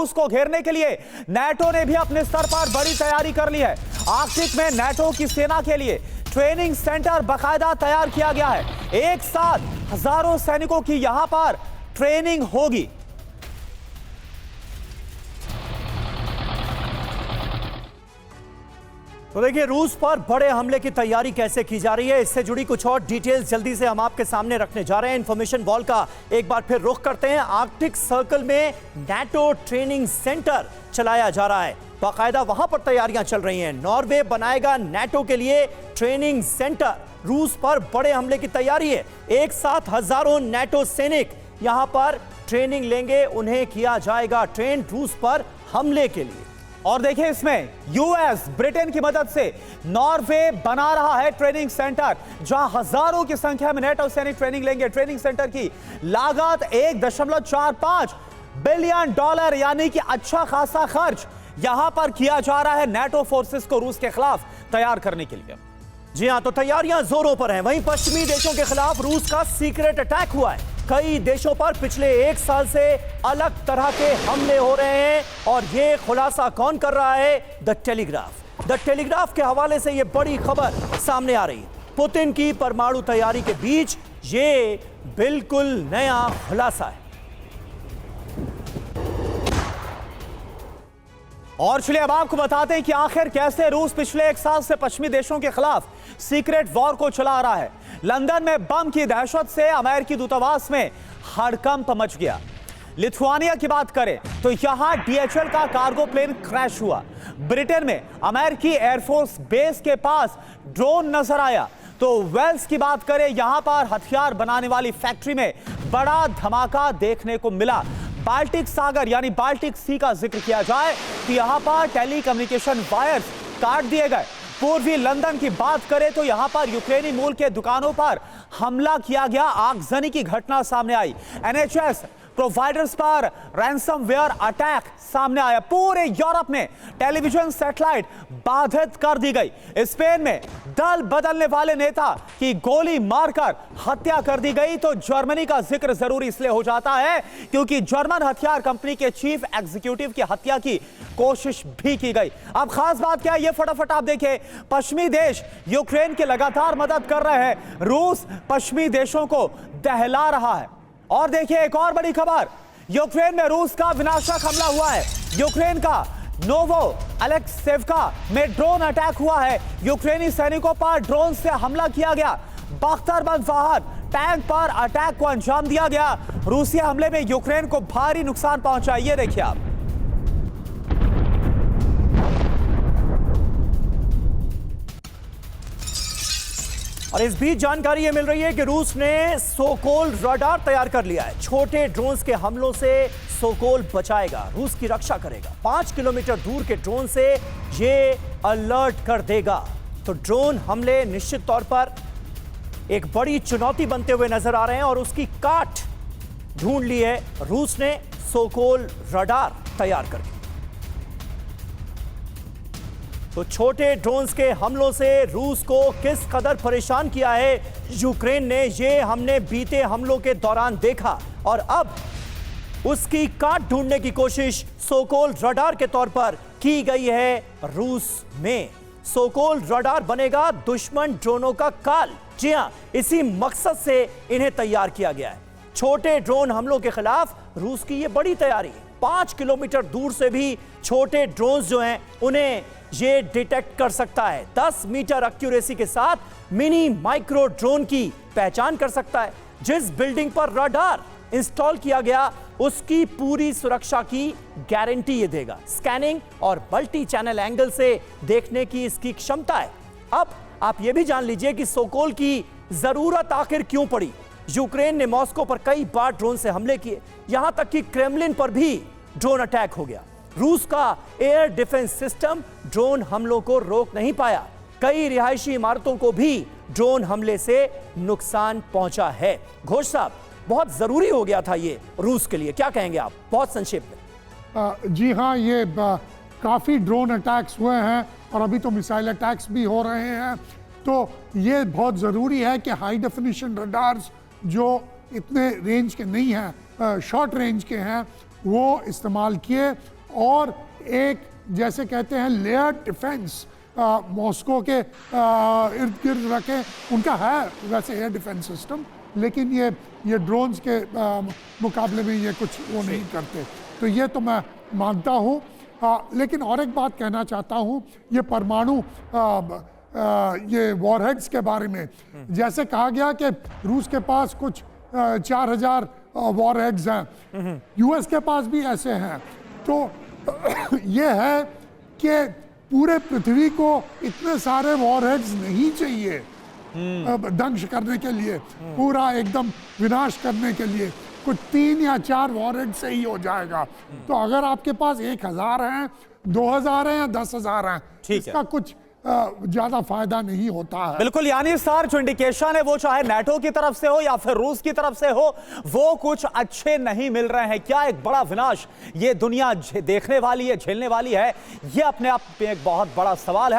रूस को घेरने के लिए नाटो ने भी अपने स्तर पर बड़ी तैयारी कर ली है। आर्कटिक में नाटो की सेना के लिए ट्रेनिंग सेंटर बाकायदा तैयार किया गया है। एक साथ हजारों सैनिकों की यहां पर ट्रेनिंग होगी। तो देखिए रूस पर बड़े हमले की तैयारी कैसे की जा रही है, इससे जुड़ी कुछ और डिटेल्स जल्दी से हम आपके सामने रखने जा रहे हैं। इंफॉर्मेशन वॉल का एक बार फिर रुख करते हैं। आर्कटिक सर्कल में नाटो ट्रेनिंग सेंटर चलाया जा रहा है, बाकायदा वहां पर तैयारियां चल रही हैं। नॉर्वे बनाएगा नाटो के लिए ट्रेनिंग सेंटर। रूस पर बड़े हमले की तैयारी है। एक साथ हजारों नाटो सैनिक यहां पर ट्रेनिंग लेंगे, उन्हें किया जाएगा ट्रेन रूस पर हमले के लिए। और देखिए इसमें यूएस ब्रिटेन की मदद से नॉर्वे बना रहा है ट्रेनिंग सेंटर, जहां हजारों की संख्या में नाटो सैनिक ट्रेनिंग लेंगे। ट्रेनिंग सेंटर की लागत $1.45 बिलियन यानी कि अच्छा खासा खर्च यहां पर किया जा रहा है नाटो फोर्सेस को रूस के खिलाफ तैयार करने के लिए। जी हां, तो तैयारियां जोरों पर हैं। वहीं पश्चिमी देशों के खिलाफ रूस का सीक्रेट अटैक हुआ है। कई देशों पर पिछले एक साल से अलग तरह के हमले हो रहे हैं और ये खुलासा कौन कर रहा है? द टेलीग्राफ के हवाले से ये बड़ी खबर सामने आ रही है। पुतिन की परमाणु तैयारी के बीच ये बिल्कुल नया खुलासा है। और चलिए अब आपको बताते हैं कि आखिर कैसे रूस पिछले एक साल से पश्चिमी देशों के खिलाफ सीक्रेट वॉर को चला रहा है। लंदन में बम की दहशत से अमेरिकी दूतावास में हड़कंप मच गया। लिथुआनिया की बात करें तो यहां DHL का कार्गो प्लेन क्रैश हुआ। ब्रिटेन में अमेरिकी एयरफोर्स बेस के पास ड्रोन नजर आया। तो वेल्स की बात करें, यहां पर हथियार बनाने वाली फैक्ट्री में बड़ा धमाका देखने को मिला। बाल्टिक सागर यानी बाल्टिक सी का जिक्र किया जाए तो यहां पर टेलीकम्युनिकेशन वायर्स काट दिए गए। पूर्वी लंदन की बात करें तो यहां पर यूक्रेनी मूल के दुकानों पर हमला किया गया, आगजनी की घटना सामने आई। NHS प्रोवाइडर्स पर रैंसमवेयर अटैक सामने आया। पूरे यूरोप में टेलीविजन सैटेलाइट बाधित कर दी गई। स्पेन में दल बदलने वाले नेता की गोली मारकर हत्या कर दी गई। तो जर्मनी का जिक्र जरूरी इसलिए हो जाता है क्योंकि जर्मन हथियार कंपनी के चीफ एग्जीक्यूटिव की हत्या की कोशिश भी की गई। अब खास बात क्या है, ये फटाफट आप देखिए। पश्चिमी देश यूक्रेन की लगातार मदद कर रहे हैं। रूस पश्चिमी देशों को दहला रहा है। और देखिए एक और बड़ी खबर, यूक्रेन में रूस का विनाशक हमला हुआ है। यूक्रेन का नोवो अलेक्सेवका में ड्रोन अटैक हुआ है। यूक्रेनी सैनिकों पर ड्रोन से हमला किया गया। बख्तरबंद वाहन टैंक पर अटैक को अंजाम दिया गया। रूसी हमले में यूक्रेन को भारी नुकसान पहुंचा। ये देखिए आप। और इस बीच जानकारी ये मिल रही है कि रूस ने सोकोल रडार तैयार कर लिया है। छोटे ड्रोन्स के हमलों से सोकोल बचाएगा, रूस की रक्षा करेगा। 5 किलोमीटर दूर के ड्रोन से ये अलर्ट कर देगा। तो ड्रोन हमले निश्चित तौर पर एक बड़ी चुनौती बनते हुए नजर आ रहे हैं और उसकी काट ढूंढ ली है रूस ने सोकोल रडार तैयार करके। तो छोटे ड्रोन्स के हमलों से रूस को किस कदर परेशान किया है यूक्रेन ने, ये हमने बीते हमलों के दौरान देखा और अब उसकी काट ढूंढने की कोशिश सोकोल रडार के तौर पर की गई है रूस में। सोकोल रडार बनेगा दुश्मन ड्रोनों का काल। जी हां, इसी मकसद से इन्हें तैयार किया गया है। छोटे ड्रोन हमलों के खिलाफ रूस की यह बड़ी तैयारी है। 5 किलोमीटर दूर से भी छोटे ड्रोन्स जो हैं उन्हें ये डिटेक्ट कर सकता है। 10 मीटर एक्यूरेसी के साथ मिनी माइक्रो ड्रोन की पहचान कर सकता है। जिस बिल्डिंग पर रडार इंस्टॉल किया गया उसकी पूरी सुरक्षा की गारंटी ये देगा। स्कैनिंग और मल्टी चैनल एंगल से देखने की इसकी क्षमता है। अब आप ये भी जान लीजिए कि सोकोल की जरूरत आखिर क्यों पड़ी। यूक्रेन ने मॉस्को पर कई बार ड्रोन से हमले किए, यहां तक कि क्रेमलिन पर भी ड्रोन अटैक हो गया। रूस का एयर डिफेंस सिस्टम ड्रोन हमलों को रोक नहीं पाया। कई रिहायशी इमारतों को भी ड्रोन हमले से नुकसान पहुंचा है। घोष साहब, बहुत जरूरी हो गया था ये रूस के लिए, क्या कहेंगे आप बहुत संक्षेप में? जी हाँ, ये काफ़ी ड्रोन अटैक्स हुए हैं और अभी तो मिसाइल अटैक्स भी हो रहे हैं। तो ये बहुत ज़रूरी है कि हाई डेफिनेशन रडार्स जो इतने रेंज के नहीं हैं, शॉर्ट रेंज के हैं, वो इस्तेमाल किए। और एक जैसे कहते हैं लेयर डिफेंस मॉस्को के इर्द गिर्द रखे। उनका है वैसे एयर डिफेंस सिस्टम, लेकिन ये ड्रोन्स के मुकाबले में ये कुछ वो नहीं करते। तो ये तो मैं मानता हूँ। लेकिन और एक बात कहना चाहता हूँ, ये परमाणु ये वॉरहेड्स के बारे में जैसे कहा गया कि रूस के पास कुछ 4000 वॉरहेड्स हैं, यूएस के पास भी ऐसे हैं। तो ये है कि पूरे पृथ्वी को इतने सारे वॉरहेड्स नहीं चाहिए दंश करने के लिए, पूरा एकदम विनाश करने के लिए। कुछ 3 या 4 वॉरहेड से ही हो जाएगा। तो अगर आपके पास 1000 हैं, 2000 हैं या 10,000 हैं, इसका कुछ ज्यादा फायदा नहीं होता है। बिल्कुल, यानी सर जो इंडिकेशन है वो चाहे नेटो की तरफ से हो या फिर रूस की तरफ से हो, वो कुछ अच्छे नहीं मिल रहे हैं। क्या एक बड़ा विनाश ये दुनिया देखने वाली है, झेलने वाली है, ये अपने आप में एक बहुत बड़ा सवाल है।